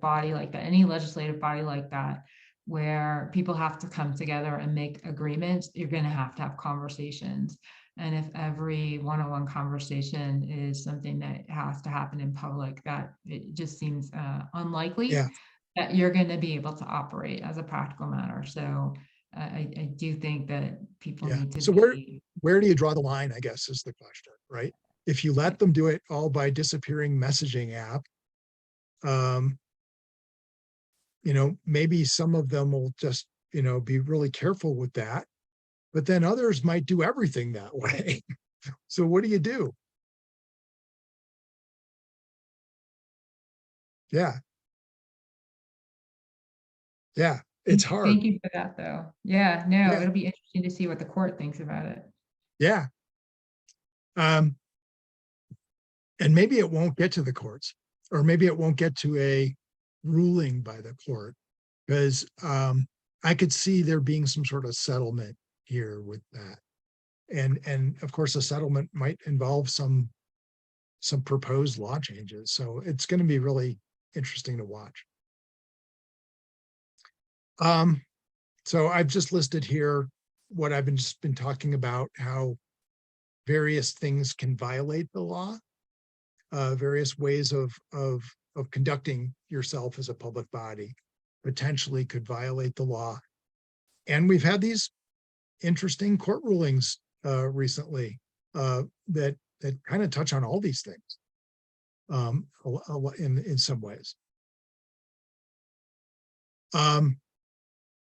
body like that, any legislative body like that, where people have to come together and make agreements, you're going to have conversations. And if every one-on-one conversation is something that has to happen in public, that it just seems unlikely that you're going to be able to operate as a practical matter. So I do think that people need to. So where do you draw the line, I guess, is the question, right? If you let them do it all by disappearing messaging app, maybe some of them will just, be really careful with that, but then others might do everything that way. So what do you do? Yeah. Yeah, it's hard. Thank you for that, though. Yeah, no, it'll be interesting to see what the court thinks about it. Yeah. And maybe it won't get to the courts, or maybe it won't get to a ruling by the court, because I could see there being some sort of settlement here with that. And of course, a settlement might involve some proposed law changes. So it's going to be really interesting to watch. So I've just listed here what I've just been talking about, how various things can violate the law, various ways of conducting yourself as a public body potentially could violate the law. And we've had these interesting court rulings recently that kind of touch on all these things in some ways.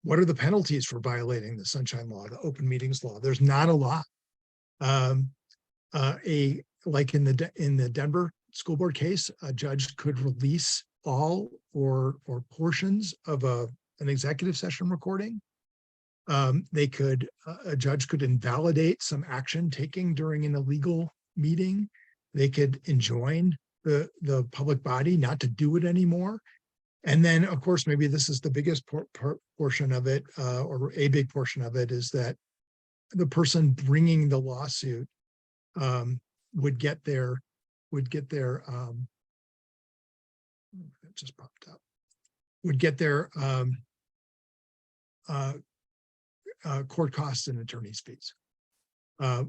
What are the penalties for violating the Sunshine Law, the Open Meetings Law? There's not a lot. Like in the Denver school board case, a judge could release all or portions of an executive session recording. A judge could invalidate some action taken during an illegal meeting. They could enjoin the public body not to do it anymore. And then, of course, maybe this is the biggest portion of it, or a big portion of it, is that the person bringing the lawsuit would get their it just popped up, would get their court costs and attorney's fees,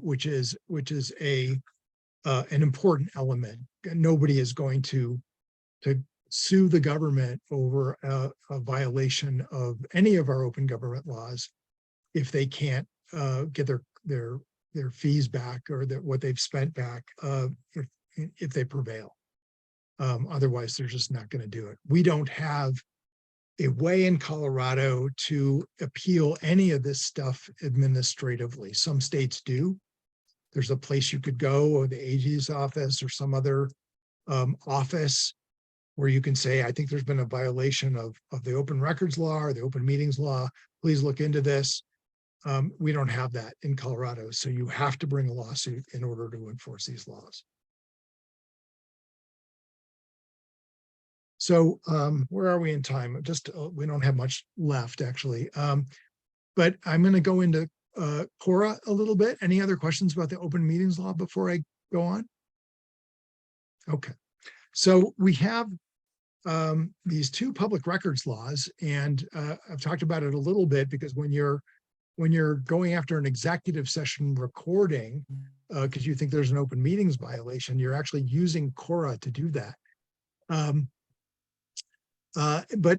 which is an important element. Nobody is going to sue the government over a violation of any of our open government laws if they can't get their fees back, or what they've spent back, if they prevail. Otherwise, they're just not going to do it. We don't have a way in Colorado to appeal any of this stuff administratively. Some states do. There's a place you could go, or the AG's office or some other office where you can say, I think there's been a violation of the open records law or the open meetings law. Please look into this. We don't have that in Colorado. So you have to bring a lawsuit in order to enforce these laws. So where are we in time? Just we don't have much left, actually. But I'm going to go into Cora a little bit. Any other questions about the open meetings law before I go on? Okay. So we have these two public records laws, and I've talked about it a little bit because when you're going after an executive session recording, because you think there's an open meetings violation, you're actually using Cora to do that. But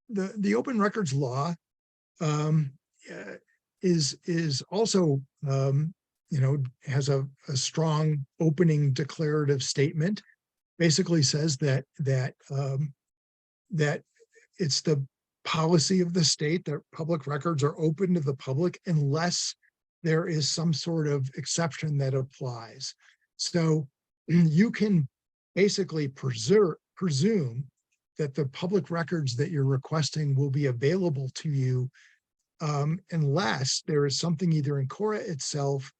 the open records law is also has a strong opening declarative statement. Basically says that it's the policy of the state that public records are open to the public unless there is some sort of exception that applies. So you can basically presume that the public records that you're requesting will be available to you unless there is something either in Cora itself,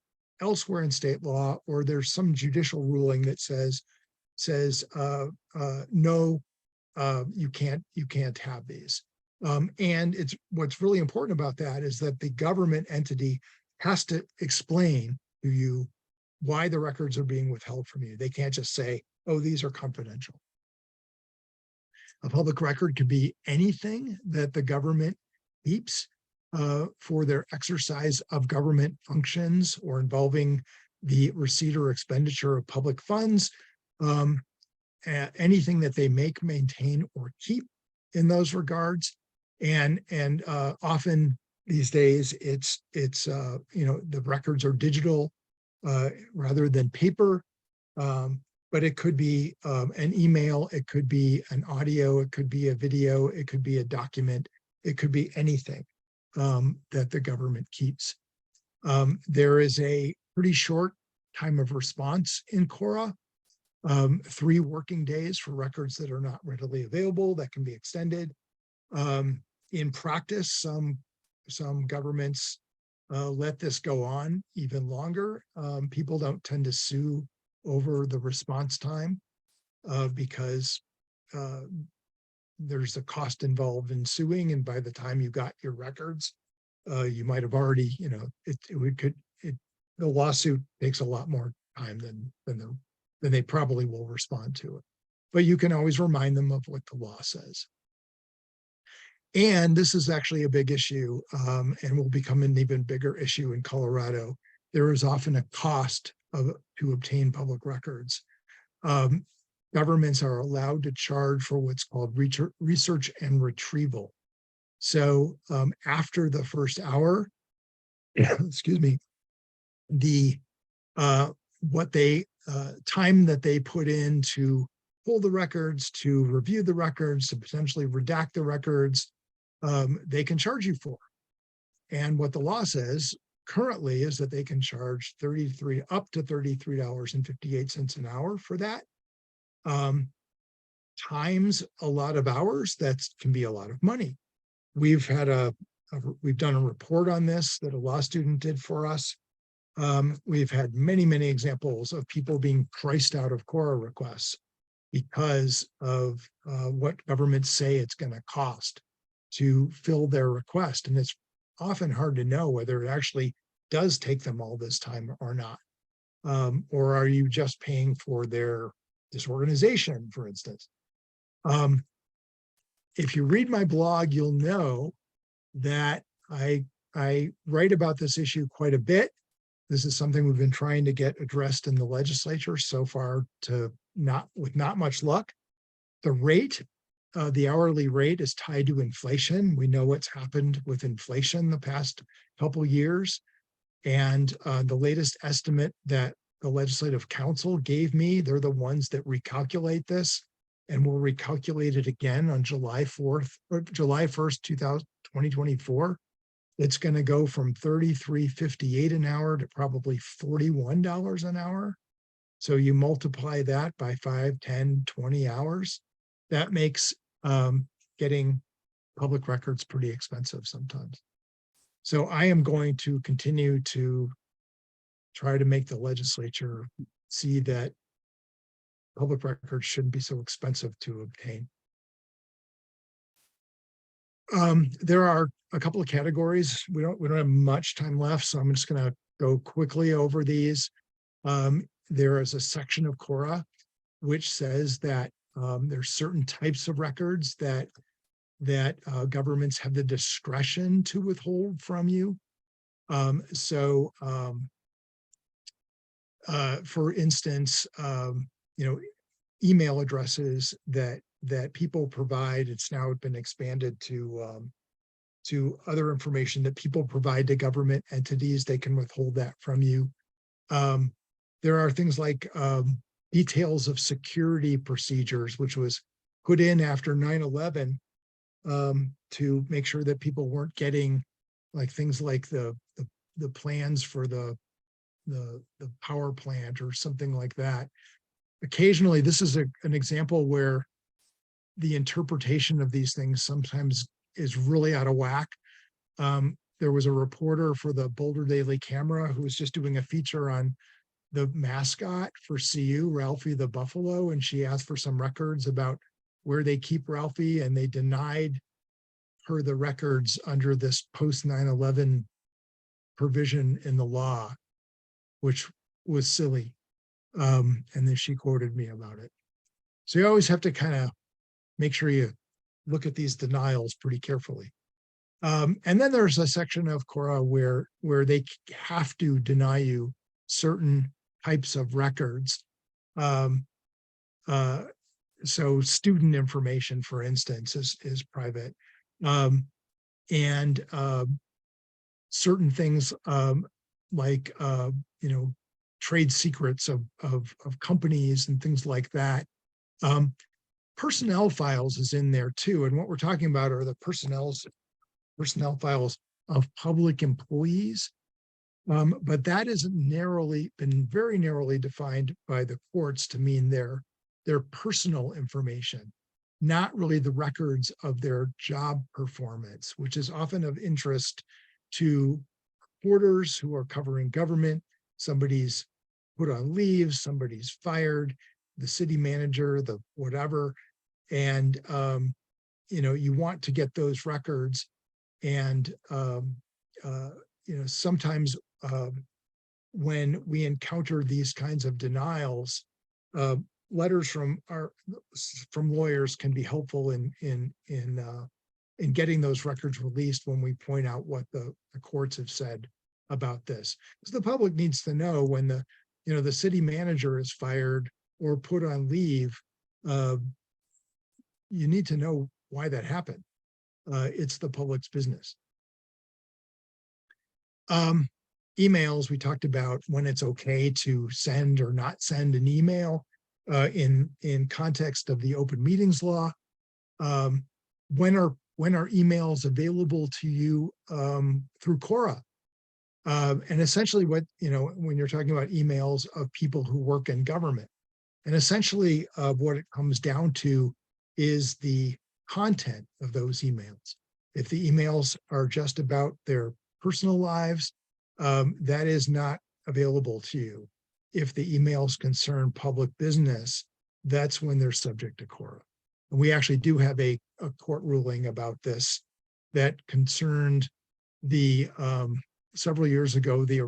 elsewhere in state law, or there's some judicial ruling that says no, you can't have these. And it's what's really important about that is that the government entity has to explain to you why the records are being withheld from you. They can't just say, oh, these are confidential. A public record could be anything that the government keeps for their exercise of government functions or involving the receipt or expenditure of public funds, anything that they make, maintain, or keep in those regards. And often these days it's the records are digital rather than paper. But it could be an email, it could be an audio, it could be a video, it could be a document, it could be anything that the government keeps. There is a pretty short time of response in Cora, 3 working days for records that are not readily available that can be extended. In practice, some governments let this go on even longer. People don't tend to sue over the response time because there's a cost involved in suing, and by the time you got your records, you might have already, the lawsuit takes a lot more time than they probably will respond to it. But you can always remind them of what the law says. And this is actually a big issue and will become an even bigger issue in Colorado. There is often a cost to obtain public records. Governments are allowed to charge for what's called research and retrieval. So after the first hour, excuse me, the time that they put in to pull the records, to review the records, to potentially redact the records, they can charge you for. And what the law says currently is that they can charge up to $33.58 an hour for that. Times a lot of hours, that can be a lot of money. We've had we've done a report on this that a law student did for us. We've had many examples of people being priced out of Cora requests because of what governments say it's going to cost to fill their request. And it's often hard to know whether it actually does take them all this time or not. Or are you just paying for their disorganization, for instance? If you read my blog, you'll know that I write about this issue quite a bit. This is something we've been trying to get addressed in the legislature so far with not much luck. The rate, the hourly rate is tied to inflation. We know what's happened with inflation the past couple years. And the latest estimate that the Legislative Council gave me, they're the ones that recalculate this, and will recalculate it again on July 1st, 2024. It's going to go from $33.58 an hour to probably $41 an hour. So you multiply that by 5, 10, 20 hours. that makes getting public records pretty expensive sometimes. So I am going to continue to try to make the legislature see that public records shouldn't be so expensive to obtain. There are a couple of categories. We don't have much time left, so I'm just going to go quickly over these. There is a section of Cora which says that there's certain types of records that governments have the discretion to withhold from you. For instance, email addresses that people provide, it's now been expanded to other information that people provide to government entities. They can withhold that from you. There are things like details of security procedures, which was put in after 9/11 to make sure that people weren't getting like things like the plans for the power plant or something like that. Occasionally, this is an example where the interpretation of these things sometimes is really out of whack. There was a reporter for the Boulder Daily Camera who was just doing a feature on the mascot for CU, Ralphie the Buffalo, and she asked for some records about where they keep Ralphie, and they denied her the records under this post 9/11 provision in the law, which was silly. And then she quoted me about it. So you always have to kind of make sure you look at these denials pretty carefully. And then there's a section of Cora where they have to deny you certain types of records. So student information, for instance, is private. And certain things like trade secrets of companies and things like that. Personnel files is in there too. And what we're talking about are the personnel files of public employees. But that is been very narrowly defined by the courts to mean their personal information, not really the records of their job performance, which is often of interest to reporters who are covering government. Somebody's put on leave, somebody's fired, the city manager, the whatever. And, you want to get those records. And, sometimes when we encounter these kinds of denials, letters from lawyers can be helpful in getting those records released when we point out what the courts have said about this. Because the public needs to know when the city manager is fired or put on leave, you need to know why that happened. It's the public's business. Emails, we talked about when it's okay to send or not send an email in context of the open meetings law. When are emails available to you through Cora? And essentially when you're talking about emails of people who work in government, and essentially what it comes down to is the content of those emails. If the emails are just about their personal lives, that is not available to you. If the emails concern public business, that's when they're subject to Cora. And we actually do have a court ruling about this that concerned the several years ago, the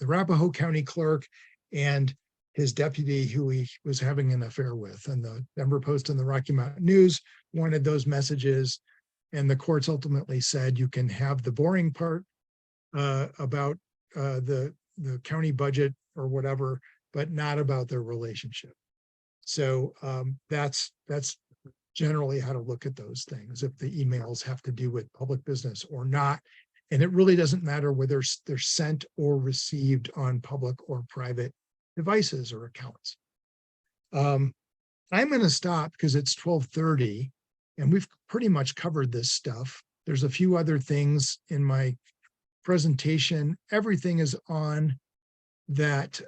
Arapahoe County clerk and his deputy who he was having an affair with. And the Denver Post and the Rocky Mountain News wanted those messages. And the courts ultimately said you can have the boring part about the county budget or whatever, but not about their relationship. So that's generally how to look at those things, if the emails have to do with public business or not. And it really doesn't matter whether they're sent or received on public or private devices or accounts. I'm going to stop because it's 12:30 and we've pretty much covered this stuff. There's a few other things in my presentation. Everything is on that.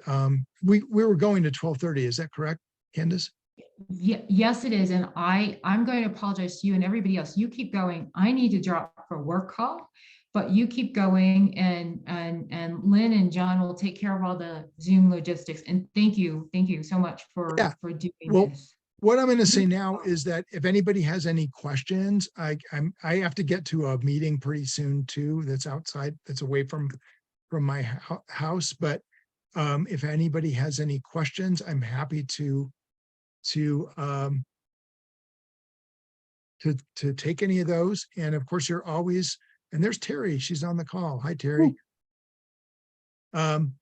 We were going to 12:30. Is that correct, Candace? Yes, it is. And I'm going to apologize to you and everybody else. You keep going. I need to drop for a work call, but you keep going, and Lynn and John will take care of all the Zoom logistics. And thank you so much Yeah. for doing Well, this. what I'm going to say now is that if anybody has any questions, I have to get to a meeting pretty soon too. That's outside, that's away from my house. But if anybody has any questions, I'm happy to take any of those. And of course, you're always, and there's Terry. She's on the call. Hi, Terry. I'm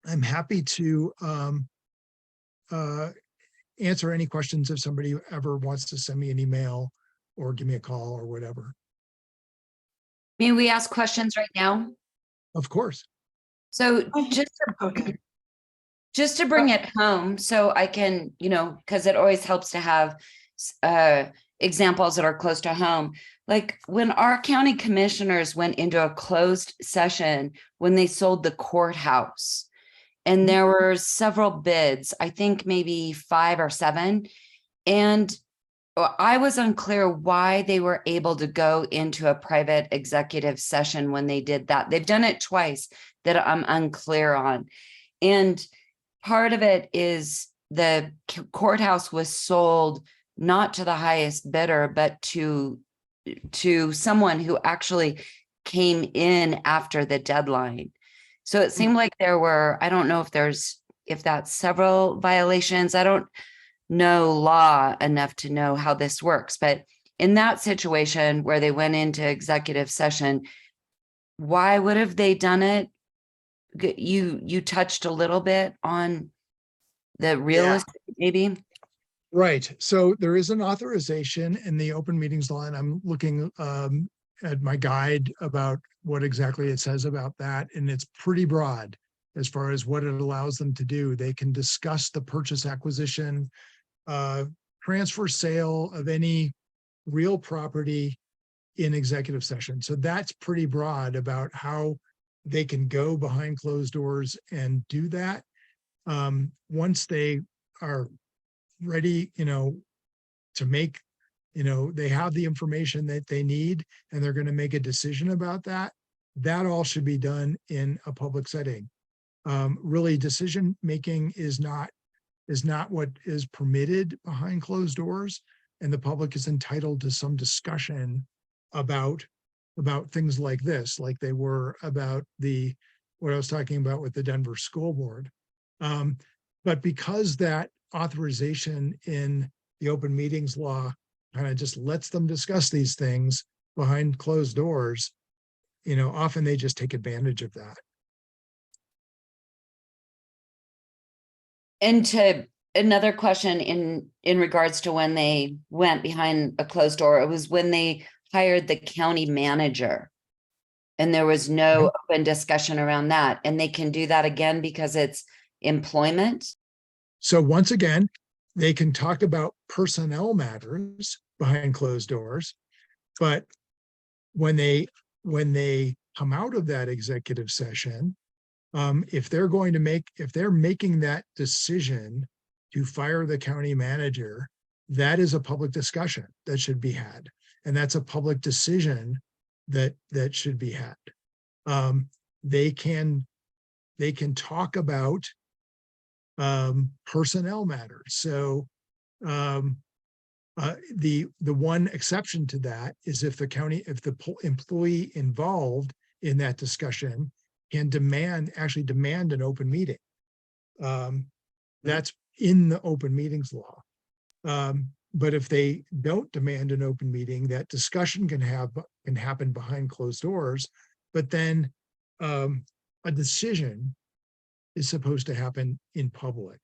happy to answer any questions if somebody ever wants to send me an email or give me a call or whatever. May we ask questions right now? Of course. So Okay. just to bring it home, so I can, because it always helps to have examples that are close to home. Like when our county commissioners went into a closed session when they sold the courthouse, and there were several bids, I think maybe 5 or 7, and I was unclear why they were able to go into a private executive session when they did that. They've done it twice that I'm unclear on. And part of it is the courthouse was sold not to the highest bidder, but to someone who actually came in after the deadline. So it seemed like there were, I don't know if that's several violations. I don't know law enough to know how this works, but in that situation where they went into executive session, why would have they done it? You touched a little bit on the real estate, maybe. Right. So there is an authorization in the open meetings law, and I'm looking at my guide about what exactly it says about that. And it's pretty broad as far as what it allows them to do. They can discuss the purchase, acquisition, transfer, sale of any real property in executive session. So that's pretty broad about how they can go behind closed doors and do that. Once they are ready, to make, they have the information that they need and they're going to make a decision about that. That all should be done in a public setting. Really, decision making is not what is permitted behind closed doors, and the public is entitled to some discussion about things like this, like they were about what I was talking about with the Denver School Board. But because that authorization in the open meetings law kind of just lets them discuss these things behind closed doors, often they just take advantage of that. And to another question in regards to when they went behind a closed door, it was when they hired the county manager, and there was no open discussion around that. And they can do that again because it's employment. So once again, they can talk about personnel matters behind closed doors, but when they come out of that executive session, if they're making that decision to fire the county manager, that is a public discussion that should be had, and that's a public decision that should be had. They can talk about personnel matters. So the one exception to that is if the employee involved in that discussion can actually demand an open meeting. That's in the open meetings law. But if they don't demand an open meeting, that discussion can happen behind closed doors, but then a decision is supposed to happen in public.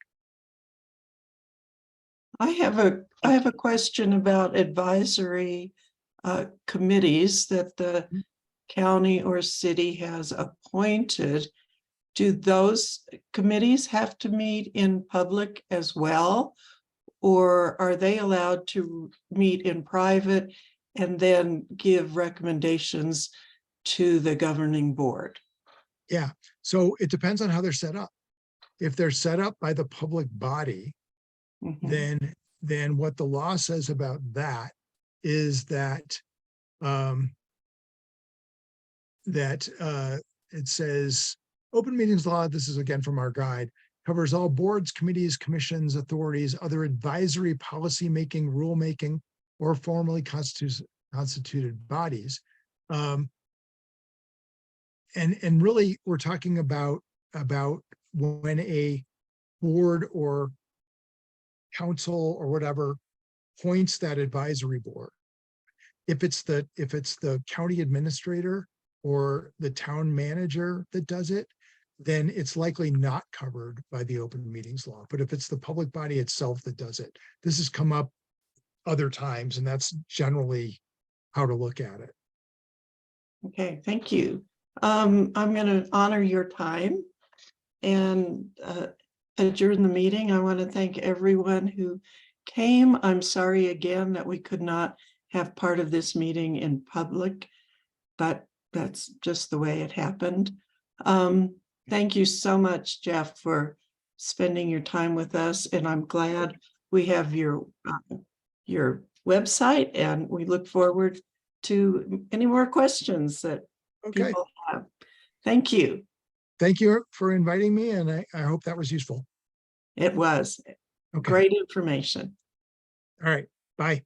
I have a question about advisory committees that the county or city has appointed. Do those committees have to meet in public as well? Or are they allowed to meet in private and then give recommendations to the governing board? Yeah, so it depends on how they're set up. If they're set up by the public body, Mhm. then what the law says about that is that it says open meetings law, this is again from our guide, covers all boards, committees, commissions, authorities, other advisory, policymaking, rulemaking, or formally constituted bodies. And really, we're talking about when a board or council or whatever appoints that advisory board. If it's the county administrator or the town manager that does it, then it's likely not covered by the open meetings law. But if it's the public body itself that does it, this has come up other times, and that's generally how to look at it. Okay, thank you. I'm going to honor your time and adjourn the meeting. I want to thank everyone who came. I'm sorry again that we could not have part of this meeting in public, but that's just the way it happened. Thank you so much, Jeff, for spending your time with us, and I'm glad we have your website, and we look forward to any more questions that Okay, people have. Thank you. thank you for inviting me, and I hope that was useful. It was Okay, great information. all right, bye.